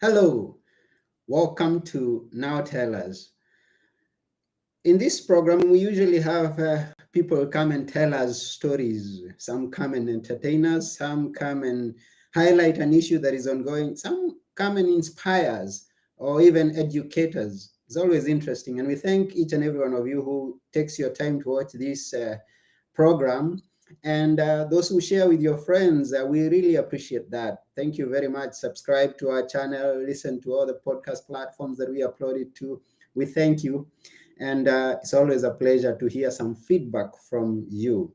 Hello, welcome to Now Tell Us. In this program, we usually have people come and tell us stories. Some come and entertain us, some come and highlight an issue that is ongoing, some come and inspire us or even educate us. It's always interesting. And we thank each and every one of you who takes your time to watch this program. And those who share with your friends, we really appreciate that. Thank you very much. Subscribe to our channel, listen to all the podcast platforms that we upload it to. We thank you. And it's always a pleasure to hear some feedback from you.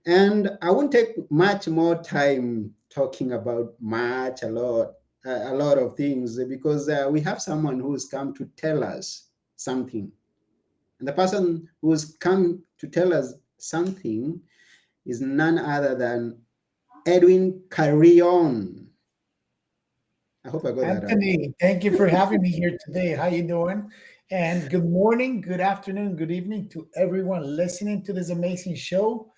And I won't take much more time talking about a lot of things because we have someone who's come to tell us something. And the person who's come to tell us something is none other than Edwin Carrion. I hope I got that right. Anthony, thank you for having me here today. How you doing? And good morning, good afternoon, good evening to everyone listening to this amazing show.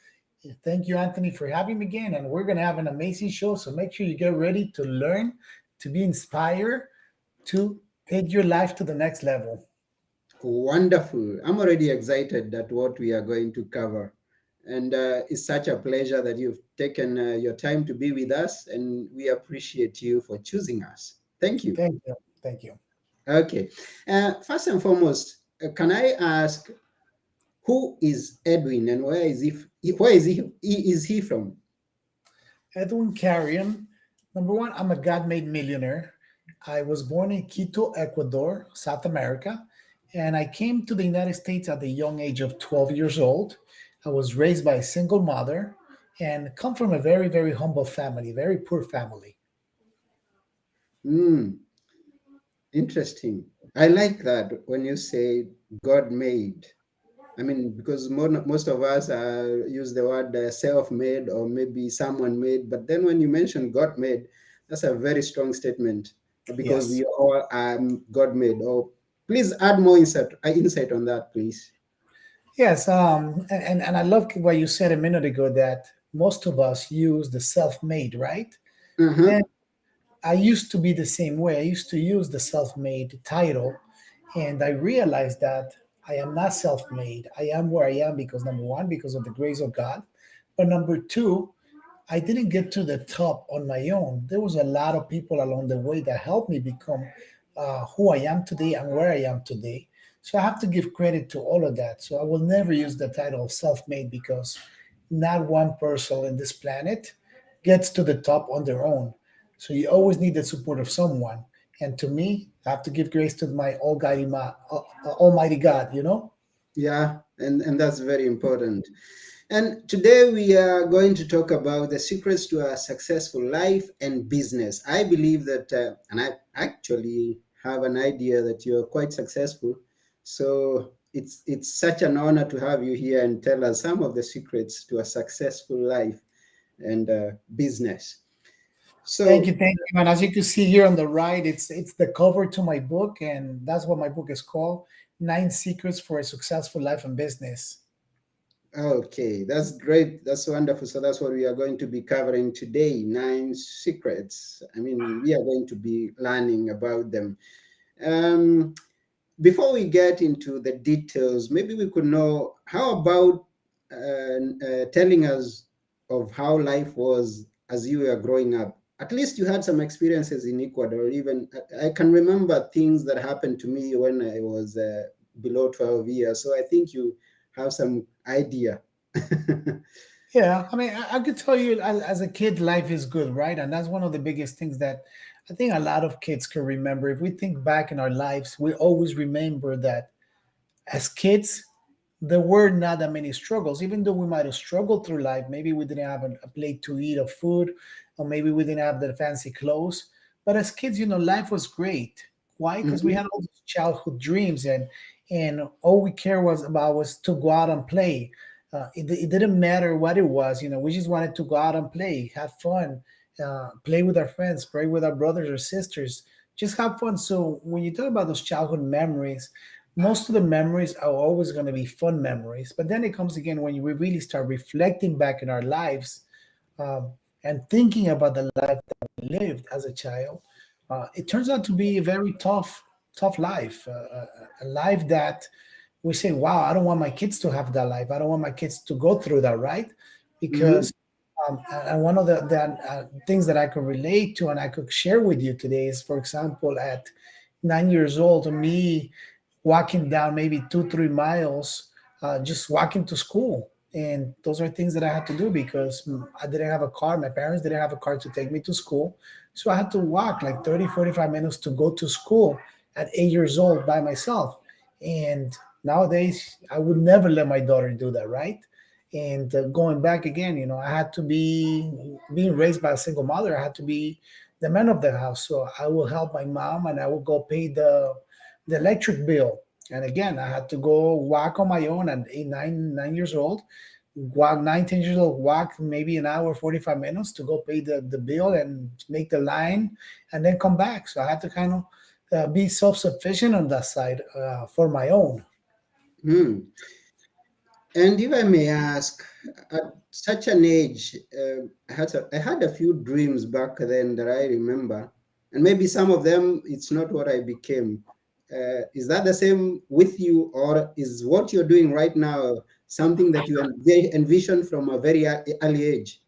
Thank you, Anthony, for having me again. And we're going to have an amazing show. So make sure you get ready to learn, to be inspired, to take your life to the next level. Wonderful. I'm already excited at what we are going to cover. And it's such a pleasure that you've taken your time to be with us, and we appreciate you for choosing us. Thank you. Thank you. Thank you. Okay. First and foremost, can I ask who is Edwin and where is he from? Edwin Carrion. Number one, I'm a God made millionaire. I was born in Quito, Ecuador, South America, and I came to the United States at the young age of 12 years old. I was raised by a single mother and come from a very, very humble family, very poor family. Hmm, interesting. I like that when you say God made. I mean, because most of us use the word self-made or maybe someone made, but then when you mention God made, that's a very strong statement because Yes. we all are God made. Oh, please add more insight on that, please. Yes. And I love what you said a minute ago that most of us use the self made, right? Uh-huh. And I used to be the same way. I used to use the self made title. And I realized that I am not self made. I am where I am because number one, because of the grace of God. But number two, I didn't get to the top on my own. There was a lot of people along the way that helped me become who I am today and where I am today. So I have to give credit to all of that. So I will never use the title self made because not one person in this planet gets to the top on their own. So you always need the support of someone. And to me, I have to give grace to my Almighty God, you know? Yeah, and that's very important. And today we are going to talk about the secrets to a successful life and business. I believe that, and I actually have an idea that you're quite successful. So it's such an honor to have you here and tell us some of the secrets to a successful life and business. Thank you, So, thank you. And as you can see here on the right, it's the cover to my book, and that's what my book is called: Nine Secrets for a Successful Life and Business. okay, that's great. That's wonderful. So that's what we are going to be covering today, nine secrets. I mean, we are going to be learning about them. Um, Before we get into the details, maybe we could know how about telling us of how life was as you were growing up. At least you had some experiences in Ecuador. Even I can remember things that happened to me when I was below 12 years. So I think you have some idea. Yeah, I mean, I could tell you as a kid, life is good, right? And that's one of the biggest things that I think a lot of kids can remember. If we think back in our lives, we always remember that as kids, there were not that many struggles. Even though we might have struggled through life, maybe we didn't have a plate to eat of food, or maybe we didn't have the fancy clothes. But as kids, life was great. Why? Because we Mhm. had all these childhood dreams, and all we care was about was to go out and play. It didn't matter what it was. We just wanted to go out and play, have fun, play with our friends, play with our brothers or sisters, just have fun. So when you talk about those childhood memories, most of the memories are always going to be fun memories. But then it comes again when we really start reflecting back in our lives, um, and thinking about the life that we lived as a child. It turns out to be a very tough life, a life that we say, "Wow, I don't want my kids to have that life. I don't want my kids to go through that." Right? Mm-hmm. Because and one of the things that I could relate to and I could share with you today is, for example, at 9 years old, me walking down maybe 2 3 miles, just walking to school. And those are things that I had to do because I didn't have a car. My parents didn't have a car to take me to school. So I had to walk like 30, 45 minutes to go to school at 8 years old by myself. And nowadays, I would never let my daughter do that, right? And going back again, I had to be being raised by a single mother. I had to be the man of the house. So I will help my mom and I will go pay the electric bill. And again, I had to go walk on my own at 9 years old, walk 19 years old, walk maybe an hour, 45 minutes to go pay the bill and make the line and then come back. So I had to kind of be self sufficient on that side for my own. Hmm. And if I may ask, at such an age, I had a few dreams back then that I remember, and maybe some of them it's not what I became. Is that the same with you, or is what you're doing right now something that you envision from a very early age?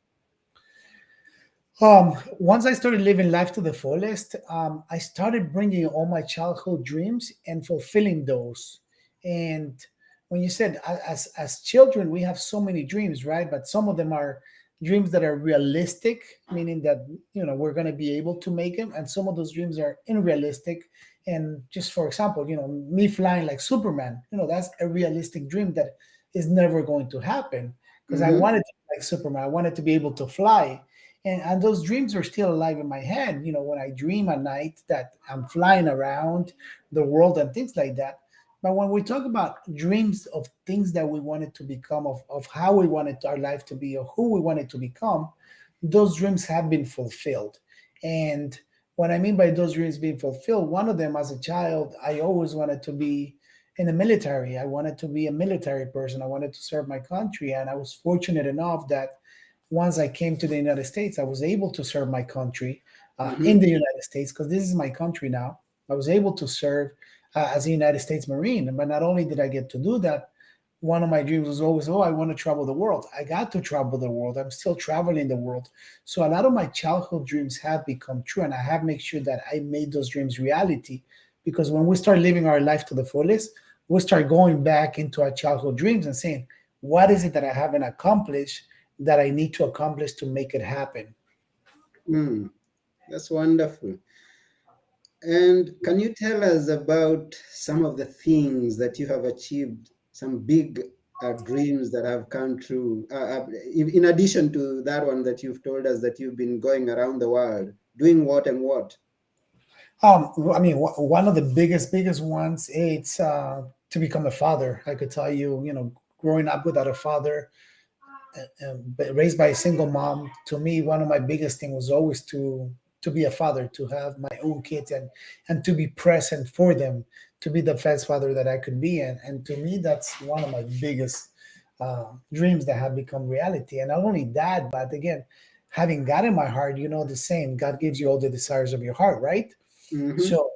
Once I started living life to the fullest, I started bringing all my childhood dreams and fulfilling those. And when you said as children, we have so many dreams, right? But some of them are dreams that are realistic, meaning that we're going to be able to make them, and some of those dreams are unrealistic. And just for example, me flying like Superman, that's a realistic dream that is never going to happen because I Mm-hmm. wanted to be like Superman. I wanted to be able to fly and those dreams are still alive in my head when I dream at night that I'm flying around the world and things like that. But when we talk about dreams of things that we wanted to become, of how we wanted our life to be or who we wanted to become, those dreams have been fulfilled. And what I mean by those dreams being fulfilled, one of them as a child, I always wanted to be in the military. I wanted to be a military person. I wanted to serve my country, and I was fortunate enough that once I came to the United States, I was able to serve my country in Mm-hmm. the United States because this is my country now. I was able to serve as a United States Marine. But not only did I get to do that, one of my dreams was always, oh, I want to travel the world. I got to travel the world. I'm still traveling the world. So a lot of my childhood dreams have become true, and I have made sure that I made those dreams reality. Because when we start living our life to the fullest, we start going back into our childhood dreams and saying, what is it that I haven't accomplished that I need to accomplish to make it happen? Mm, that's wonderful. And can you tell us about some of the things that you have achieved, some big dreams that have come true, in addition to that one that you've told us that you've been going around the world, doing what and what? I mean, one of the biggest ones, it's to become a father. I could tell you, growing up without a father, but raised by a single mom, to me, one of my biggest things was always to be a father, to have my own kids and to be present for them, to be the best father that I could be. And to me, that's one of my biggest dreams that have become reality. And not only that, but again, having God in my heart, the saying, God gives you all the desires of your heart, right? Mm-hmm. So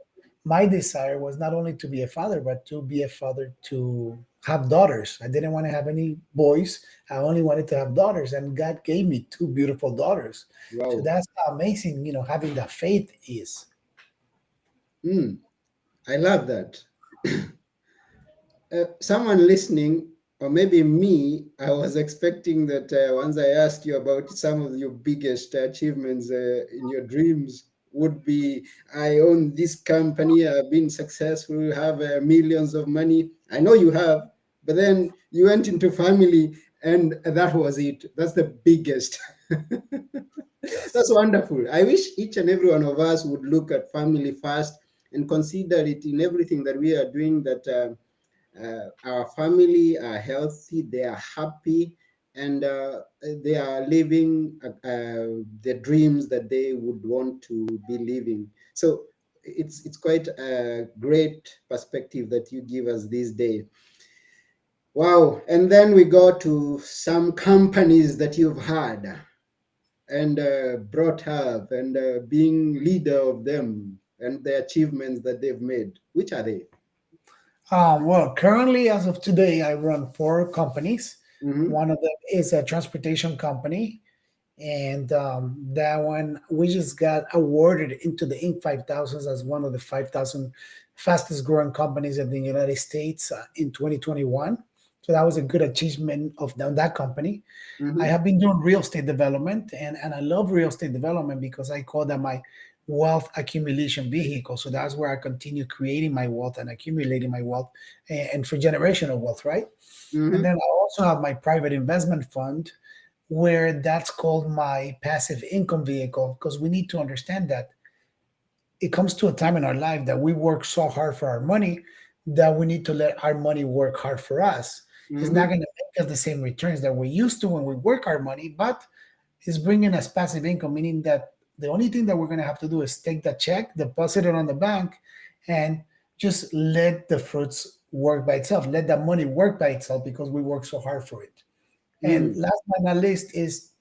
my desire was not only to be a father, but to be a father to have daughters. I didn't want to have any boys. I only wanted to have daughters, and God gave me two beautiful daughters. So Wow. that's how amazing, having that faith is. Mm, I love that. Someone listening, or maybe me, I was expecting that once I asked you about some of your biggest achievements in your dreams, would be I own this company, I've been successful, have millions of money. I know you have, but then you went into family, and that was it. That's the biggest. That's Yes. wonderful. I wish each and every one of us would look at family first and consider it in everything that we are doing. That. Our family are healthy, they are happy, and they are living the dreams that they would want to be living. So it's quite a great perspective that you give us these days. Wow. And then we go to some companies that you've had and brought up and being leader of them. and the achievements that they've made? Which are they? Well, currently, as of today, I run four companies. Mm-hmm. One of them is a transportation company, and that one we just got awarded into the Inc. 5000 as one of the 5,000 fastest growing companies in the United States in 2021. So that was a good achievement of that company. I Mm-hmm. have been doing real estate development, and I love real estate development because I call that my wealth accumulation vehicle. So that's where I continue creating my wealth and accumulating my wealth and for generational wealth, right? And Mm-hmm. then I also have my private investment fund where that's called my passive income vehicle because we need to understand that it comes to a time in our life that we work so hard for our money that we need to let our money work hard for us. It's not Mm-hmm. going to make us the same returns that we used to when we work our money, but it's bringing us passive income, meaning that the only thing that we're going to have to do is take the check, deposit it on the bank, and just let the fruits work by itself. Let that money work by itself because we work so hard for it. And Mm-hmm. last but not least is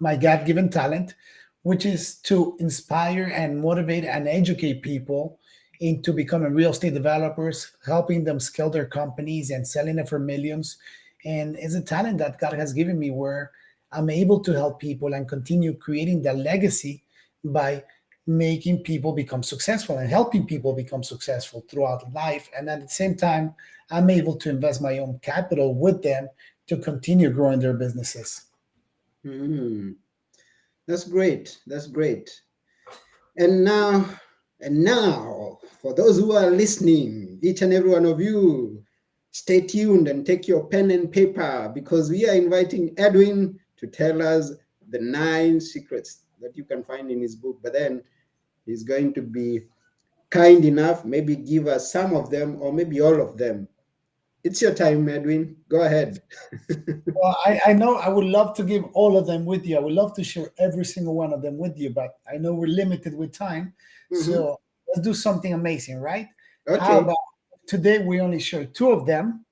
my God given talent, which is to inspire and motivate and educate people into becoming real estate developers, helping them scale their companies and selling it for millions. And it's a talent that God has given me where I'm able to help people and continue creating that legacy by making people become successful and helping people become successful throughout life. And at the same time, I'm able to invest my own capital with them to continue growing their businesses. Mm-hmm. That's great. That's great. And now, and now, for those who are listening, each and every one of you, stay tuned and take your pen and paper because we are inviting Edwin to tell us the 9 secrets that you can find in his book. But then he's going to be kind enough, maybe give us some of them or maybe all of them. It's your time, Edwin. Go ahead. Well, I know I would love to give all of them with you. I would love to share every single one of them with you, but I know we're limited with time. Hmm. So let's do something amazing, right? How Okay. about today we only share two of them,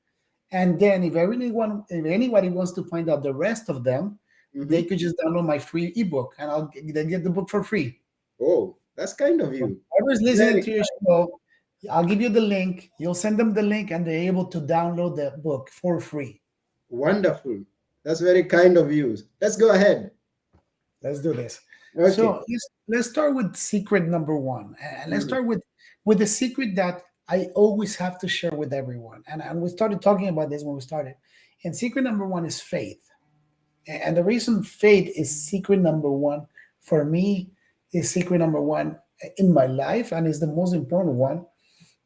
and then if anybody wants to find out the rest of them, they Hmm. could just download my free ebook, and they get the book for free. Oh, that's kind of So you. whoever's listening Very. to your show, I'll give you the link. You'll send them the link, and they're able to download the book for free. Wonderful. That's very kind of you. Let's go ahead. Let's do this. Okay. So let's start with secret number one, and let's Mhm. start with the secret that I always have to share with everyone. And we started talking about this when we started. And secret number one is faith. And the reason faith is secret number one for me is secret number one in my life, and is the most important one,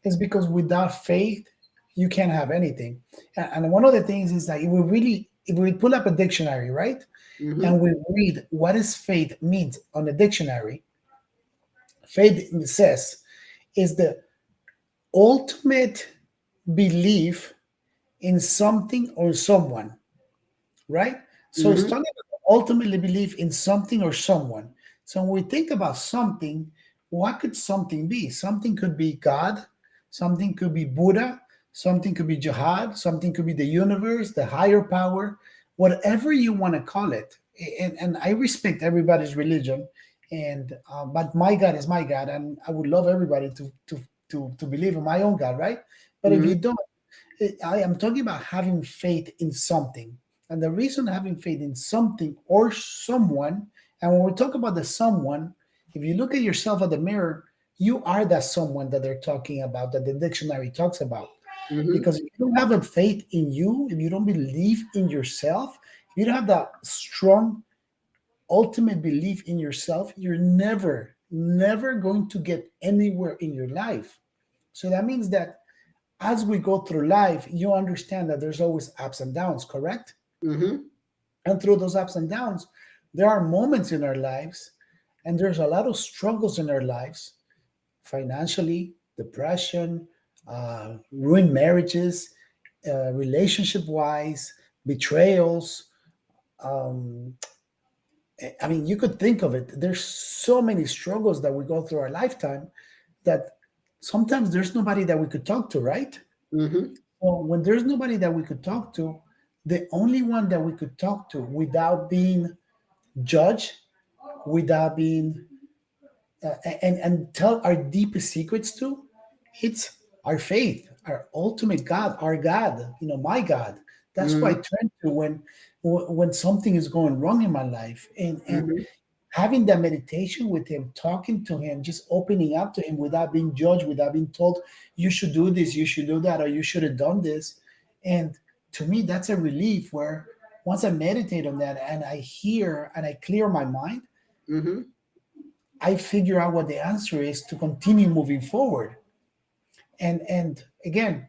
is because without faith you can't have anything. And one of the things is that if we pull up a dictionary, right? And Mhm. we read what is faith means on the dictionary, faith says is the ultimate belief in something or someone, right? So it's Mhm. talking about ultimately belief in something or someone. So when we think about something, what could something be? Something could be God, something could be Buddha, something could be jihad, something could be the universe, the higher power, whatever you want to call it. And I respect everybody's religion, and but my God is my God, and I would love everybody to believe in my own God, right? But if you Mhm. don't, I am talking about having faith in something. And the reason having faith in something or someone, and when we talk about the someone, if you look at yourself at the mirror, you are that someone that they're talking about, that the dictionary talks about. Mhm. Because if you don't have a faith in you, if you don't believe in yourself, if you don't have that strong, ultimate belief in yourself, you're never going to get anywhere in your life. So that means that as we go through life, you understand that there's always ups and downs, correct? Mhm. And through those ups and downs, there are moments in our lives, and there's a lot of struggles in our lives, financially, depression, ruined marriages, relationship wise, betrayals. Um, I mean, you could think of it. There's so many struggles that we go through our lifetime that sometimes there's nobody that we could talk to, right? Mhm. Well, when there's nobody that we could talk to, the only one that we could talk to without being judged, without being and tell our deepest secrets to, it's our faith, our ultimate God, our God, my God. That's who I Mm-hmm. turn to when something is going wrong in my life, and Mm-hmm. having that meditation with him, talking to him, just opening up to him without being judged, without being told you should do this, you should do that, or you should have done this. And to me, that's a relief where once I meditate on that and I hear and I clear my mind, Mm-hmm. I figure out what the answer is to continue moving forward. And again,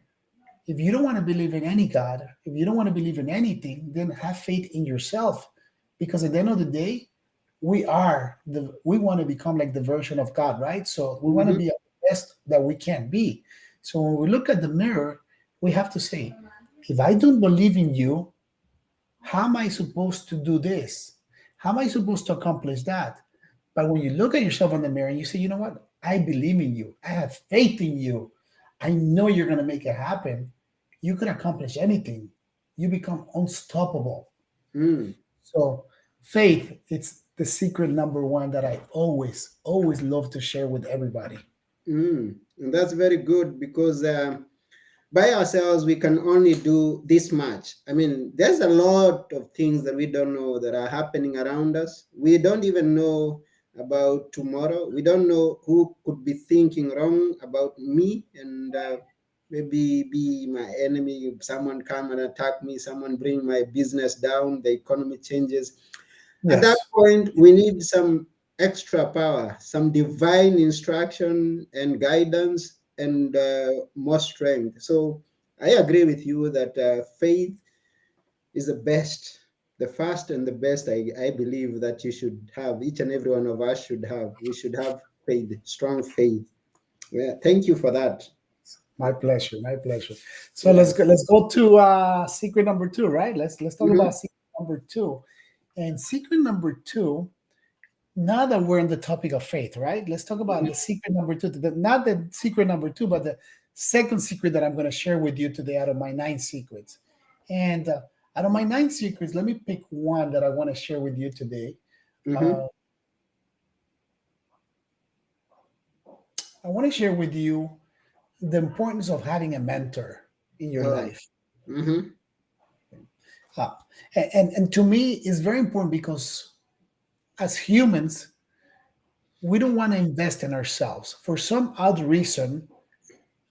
if you don't want to believe in any God, if you don't want to believe in anything, then have faith in yourself. Because at the end of the day, we want to become like the version of God, right? So we want to Mm-hmm. be the best that we can be. So when we look at the mirror, we have to say, if I don't believe in you, how am I supposed to do this? How am I supposed to accomplish that? But when you look at yourself in the mirror and you say, you know what? I believe in you. I have faith in you. I know you're going to make it happen. You can accomplish anything. You become unstoppable. Mm. So, faith, it's the secret number one that I always, always love to share with everybody. Mm. And that's very good because by ourselves we can only do this much. I mean, there's a lot of things that we don't know that are happening around us. We don't even know about tomorrow. We don't know who could be thinking wrong about me and maybe be my enemy. Someone come and attack me, someone bring my business down, the economy changes. At that Yes. point, we need some extra power, some divine instruction and guidance, and more strength. So I agree with you that faith is the best, the first and the best. I believe that you should have, each and every one of us should have. We should have faith, strong faith. Yeah, thank you for that. My pleasure. My pleasure. So Yeah. let's go to secret number two, right? Let's talk Mm-hmm. about secret number two. And secret number two, now that we're on the topic of faith, right? Let's talk about the secret number two. Not the secret number two, but the second secret that I'm going to share with you today out of my nine secrets. And out of my nine secrets, let me pick one that I want to share with you today. Mm-hmm. Uh, I want to share with you the importance of having a mentor in your Oh. life. Mm-hmm. Uh, and to me, it's very important because as humans, we don't want to invest in ourselves. For some odd reason,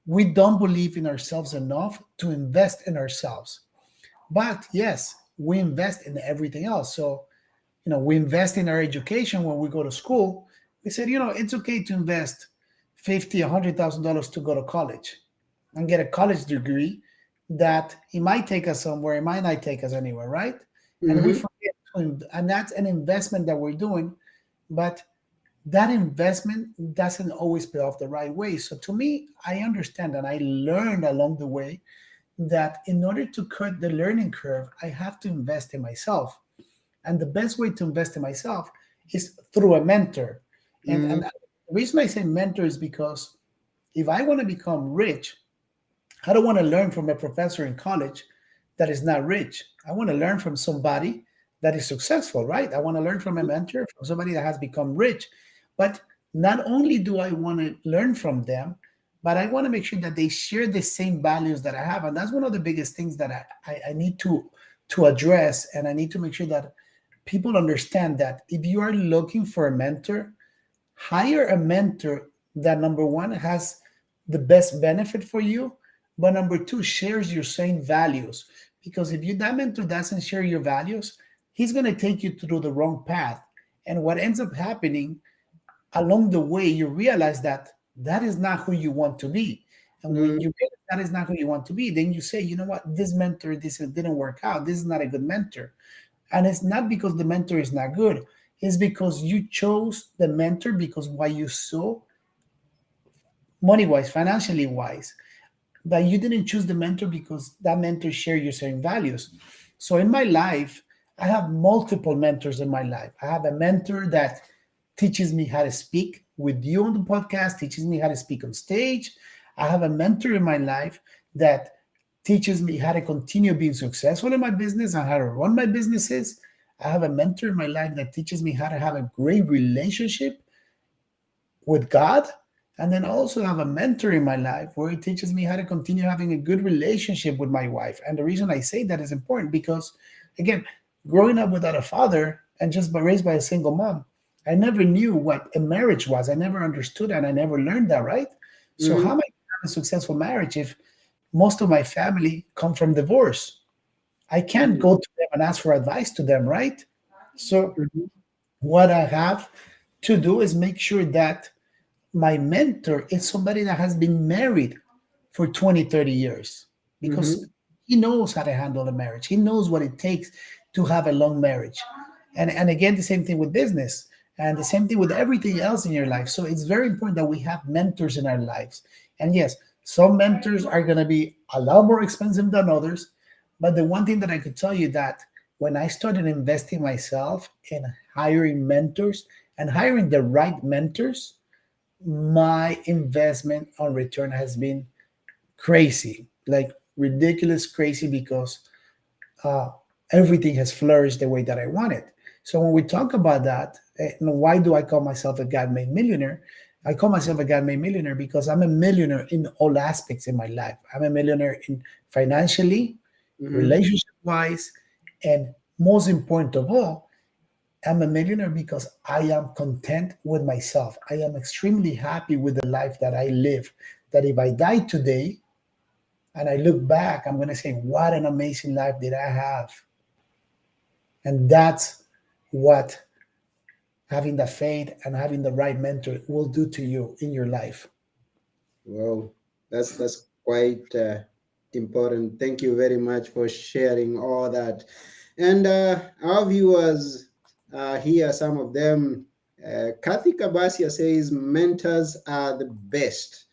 we don't believe in ourselves enough to invest in ourselves. But yes, we invest in everything else. So, we invest in our education when we go to school. We said, it's okay to invest 50, $100,000 to go to college and get a college degree that it might take us somewhere, it might not take us anywhere, right? And we Mm-hmm. forget, and that's an investment that we're doing, but that investment doesn't always pay off the right way. So to me, I understand and I learned along the way that in order to cut the learning curve, I have to invest in myself. And the best way to invest in myself is through a mentor. And the reason I say mentor is because if I want to become rich, I don't want to learn from a professor in college that is not rich. I want to learn from somebody that is successful, right? I want to learn from a mentor, from somebody that has become rich. But not only do I want to learn from them, but I want to make sure that they share the same values that I have. And that's one of the biggest things that I need to address. And I need to make sure that people understand that if you are looking for a mentor, hire a mentor that number one has the best benefit for you, but number two shares your same values. Because if you that mentor doesn't share your values, he's going to take you through the wrong path. And what ends up happening along the way, you realize that that is not who you want to be. And when Mm-hmm. you realize that is not who you want to be, then you say, you know what, this mentor, this didn't work out. This is not a good mentor. And it's not because the mentor is not good. It's because you chose the mentor because what you saw, money wise, financially wise, but you didn't choose the mentor because that mentor share your same values. So in my life, I have multiple mentors in my life. I have a mentor that teaches me how to speak with you on the podcast, teaches me how to speak on stage. I have a mentor in my life that teaches me how to continue being successful in my business and how to run my businesses. I have a mentor in my life that teaches me how to have a great relationship with God, and then also have a mentor in my life where he teaches me how to continue having a good relationship with my wife. And the reason I say that is important because, again, growing up without a father and just raised by a single mom, I never knew what a marriage was. I never understood and I never learned that, right? So how Mm-hmm. am I going to have a successful marriage if most of my family come from divorce? I can't go to them and ask for advice to them, right? So Mm-hmm. what I have to do is make sure that my mentor is somebody that has been married for 20, 30 years because Mm-hmm. he knows how to handle a marriage. He knows what it takes to have a long marriage. And again, the same thing with business and the same thing with everything else in your life. So it's very important that we have mentors in our lives. And yes, some mentors are going to be a lot more expensive than others. But the one thing that I could tell you that when I started investing myself in hiring mentors and hiring the right mentors, my investment on return has been crazy, like ridiculous crazy, because uh, everything has flourished the way that I want it. So when we talk about that, why do I call myself a God made millionaire? I call myself a God made millionaire because I'm a millionaire in all aspects in my life. I'm a millionaire in financially, Mm-hmm. relationship wise, and most important of all, I'm a millionaire because I am content with myself. I am extremely happy with the life that I live. That if I die today and I look back, I'm going to say, what an amazing life did I have. And that's what having the faith and having the right mentor will do to you in your life. Wow, that's quite important. Thank you very much for sharing all that. And our viewers here, some of them. Kathy Kabasia says mentors are the best,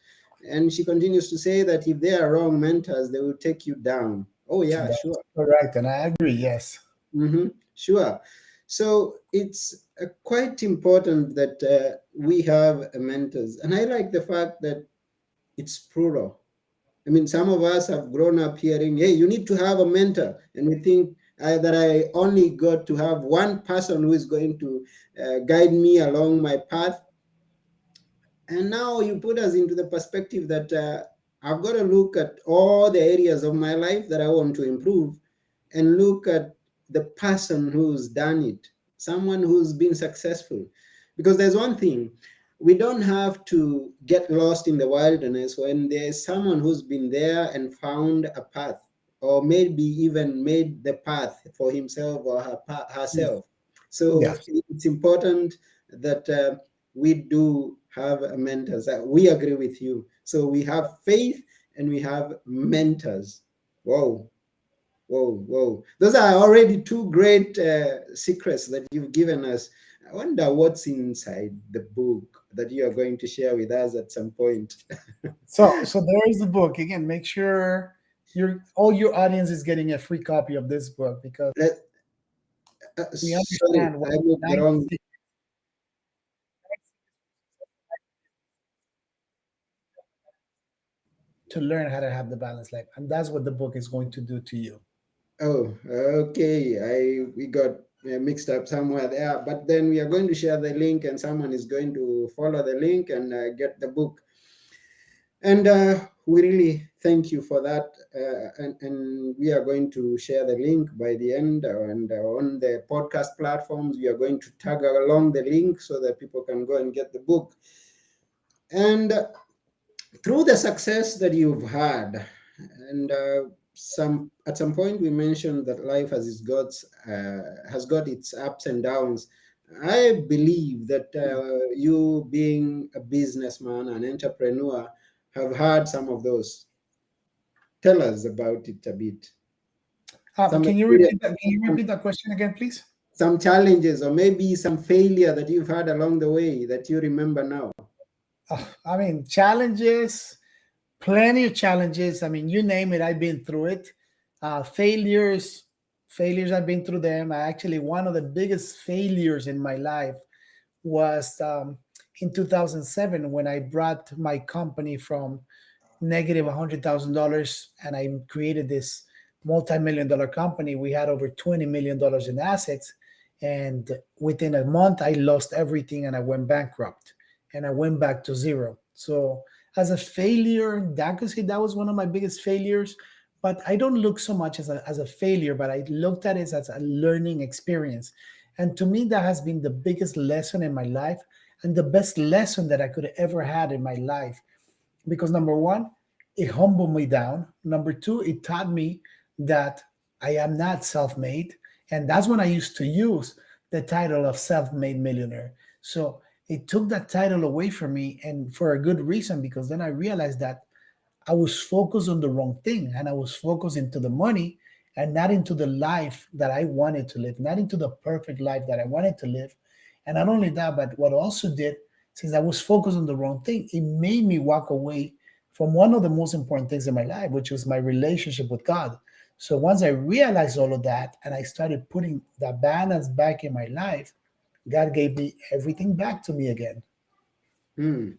and she continues to say that if they are wrong mentors, they will take you down. Oh yeah, That's sure. correct. And I agree. Yes. Mm-hmm. Sure. So it's quite important that we have mentors, and I like the fact that it's plural. I mean, some of us have grown up hearing, hey, you need to have a mentor. And we think that I only got to have one person who is going to guide me along my path. And now you put us into the perspective that I've got to look at all the areas of my life that I want to improve and look at the person who's done it, someone who's been successful. Because there's one thing, we don't have to get lost in the wilderness when there's someone who's been there and found a path, or maybe even made the path for himself or herself. So Yes. it's important that we do have mentors. We agree with you. So we have faith and we have mentors. Whoa, whoa, whoa. Those are already two great secrets that you've given us. I wonder what's inside the book that you are going to share with us at some point. So there is the book. Again, make sure your all your audience is getting a free copy of this book because Let, we sorry, understand what I moved the nine wrong. to learn how to have the balanced life. And that's what the book is going to do to you. Oh, okay. We got mixed up somewhere there, but then we are going to share the link, and someone is going to follow the link and get the book. And we really thank you for that. And we are going to share the link by the end, and on the podcast platforms, we are going to tag along the link so that people can go and get the book. And through the success that you've had, and some at some point we mentioned that life has got its ups and downs. I believe that you, being a businessman, an entrepreneur, have had some of those. Tell us about it a bit. Some Can you experience, repeat that? Can you repeat that question again, please? some challenges, or maybe some failure that you've had along the way that you remember now. I mean, challenges, plenty of challenges. I mean, you name it, I've been through it. Failures, failures, I've been through them. I actually, one of the biggest failures in my life was in 2007 when I brought my company from negative $100,000 and I created this multi-million dollar company. We had over $20 million in assets, and within a month, I lost everything and I went bankrupt. and I went back to zero. So as a failure, that could say that was one of my biggest failures. But I don't look so much as a failure, but I looked at it as a learning experience. And to me, that has been the biggest lesson in my life and the best lesson that I could have ever had in my life. Because number one, it humbled me down. Number two, it taught me that I am not self made. And that's when I used to use the title of self made millionaire. So it took that title away from me, and for a good reason, because then I realized that I was focused on the wrong thing, and I was focused into the money and not into the life that I wanted to live, not into the perfect life that I wanted to live. And not only that, but what also did, since I was focused on the wrong thing, it made me walk away from one of the most important things in my life, which was my relationship with God. So once I realized all of that and I started putting the balance back in my life, God gave me everything back to me again. Hmm.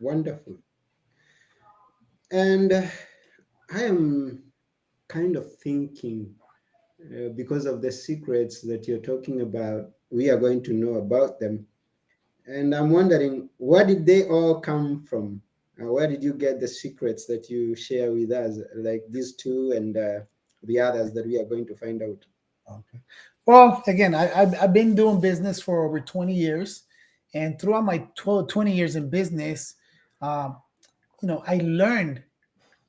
Wonderful. And I am kind of thinking, because of the secrets that you're talking about, we are going to know about them. And I'm wondering, where did they all come from? Where did you get the secrets that you share with us, like these two and the others that we are going to find out? Okay. Well, again, I've been doing business for over 20 years. And throughout my 20 years in business, um, I learned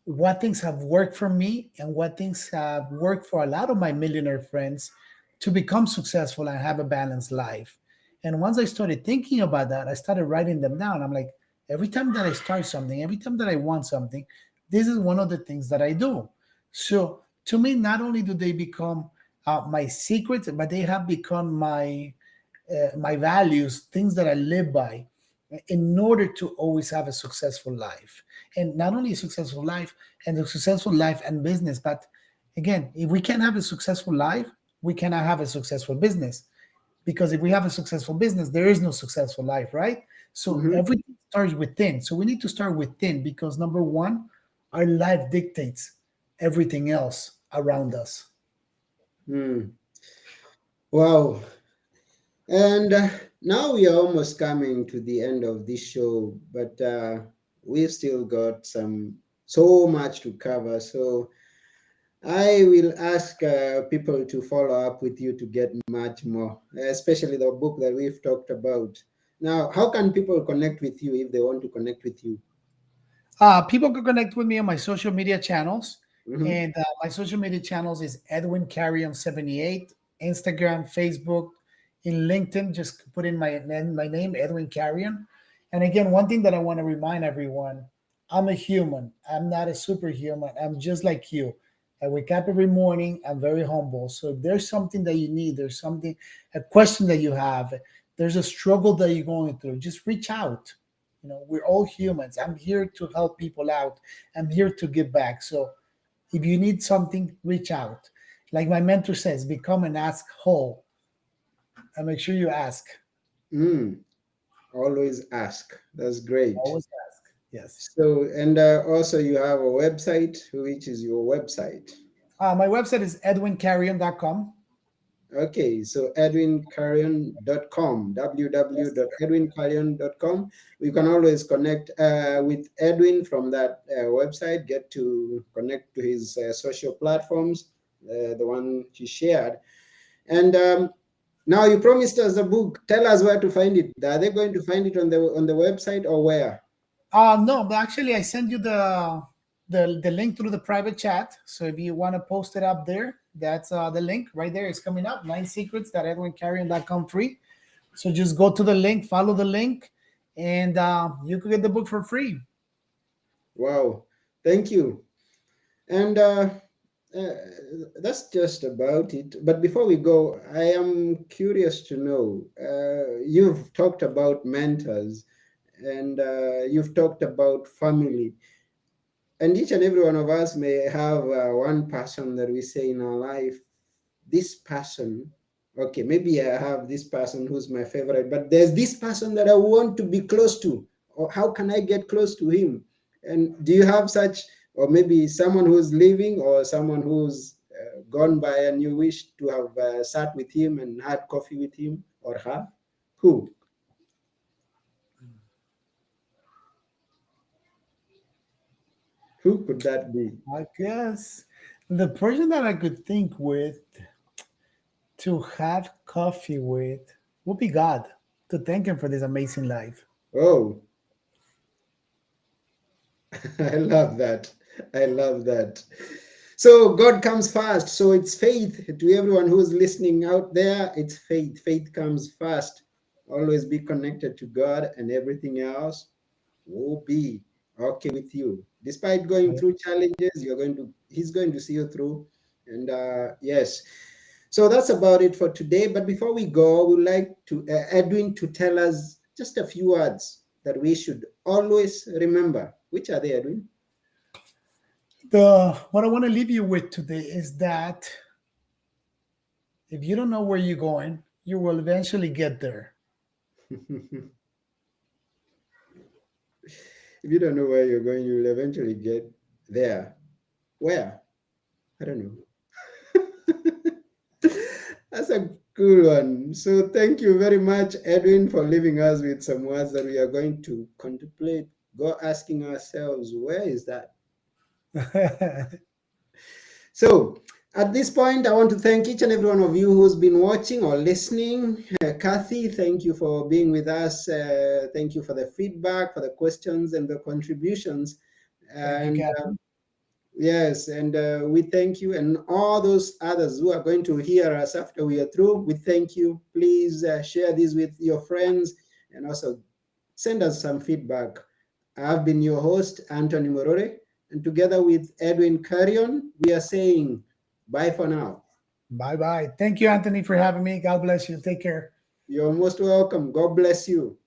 what things have worked for me and what things have worked for a lot of my millionaire friends to become successful and have a balanced life. And once I started thinking about that, I started writing them down. I'm like, every time that I start something, every time that I want something, this is one of the things that I do. So to me, not only do they become my secrets, but they have become my values, things that I live by, in order to always have a successful life. And not only a successful life and a successful life and business, but again, if we can't have a successful life, we cannot have a successful business. Because if we have a successful business, there is no successful life, right? So Mm-hmm. everything starts within. So we need to start within because number one, our life dictates everything else around us. Mm. Wow. And now we are almost coming to the end of this show, but we've still got so much to cover. So I will ask people to follow up with you to get much more, especially the book that we've talked about. Now, how can people connect with you if they want to connect with you? People can connect with me on my social media channels. Mm-hmm. And my social media channels is Edwin Carrion 78, Instagram, Facebook, in LinkedIn. Just put in my name, Edwin Carrion. And again, one thing that I want to remind everyone, I'm a human. I'm not a superhuman. I'm just like you. I wake up every morning. I'm very humble. So if there's something that you need, there's something, a question that you have, there's a struggle that you're going through, just reach out. We're all humans. I'm here to help people out. I'm here to give back. So if you need something, reach out. Like my mentor says, become an ask whole and make sure you ask. Mm, always ask. That's great. Always ask. Yes. So, and also you have a website, which is your website. My website is edwincarrion.com. Okay, so edwincarrion.com, Yes. www.edwincarrion.com. You can always connect with Edwin from that website, get to connect to his social platforms, the one he shared. And now you promised us a book. Tell us where to find it. Are they going to find it on the website or where? No, but actually, I send you the link through the private chat. So if you want to post it up there, that's the link right there. It's coming up. 9secrets.edwincarrion.com free. So just go to the link, follow the link, and you can get the book for free. Wow, thank you. And uh, that's just about it. But before we go, I am curious to know, you've talked about mentors and you've talked about family. And each and every one of us may have one person that we say in our life, this person, okay, maybe I have this person who's my favorite, but there's this person that I want to be close to. Or how can I get close to him? And do you have such, or maybe someone who's living or someone who's gone by and you wish to have sat with him and had coffee with him or her? Who? Who could that be? I guess the person that I could think with to have coffee with would be God, to thank Him for this amazing life. Oh, I love that. I love that. So God comes first. So it's faith. To everyone who's listening out there, it's faith. Faith comes first. Always be connected to God, and everything else will be okay with you. Despite going through challenges, He's going to see you through. And yes. So that's about it for today. But before we go, we'd like to Edwin to tell us just a few words that we should always remember. Which are they, Edwin? The what I want to leave you with today is that if you don't know where you're going, you will eventually get there. If you don't know where you're going, you'll eventually get there. Where? I don't know. That's a cool one. So thank you very much, Edwin, for leaving us with some words that we are going to contemplate. Go asking ourselves, where is that? So at this point, I want to thank each and every one of you who's been watching or listening. Kathy, thank you for being with us. Thank you for the feedback, for the questions, and the contributions. Thank you, And Captain. yes, and we thank you, and all those others who are going to hear us after we are through. We thank you. Please share this with your friends, and also send us some feedback. I've been your host, Anthony Morore, and together with Edwin Carrion, we are saying bye for now. Bye bye. Thank you, Anthony, for having me. God bless you. Take care. You're most welcome. God bless you.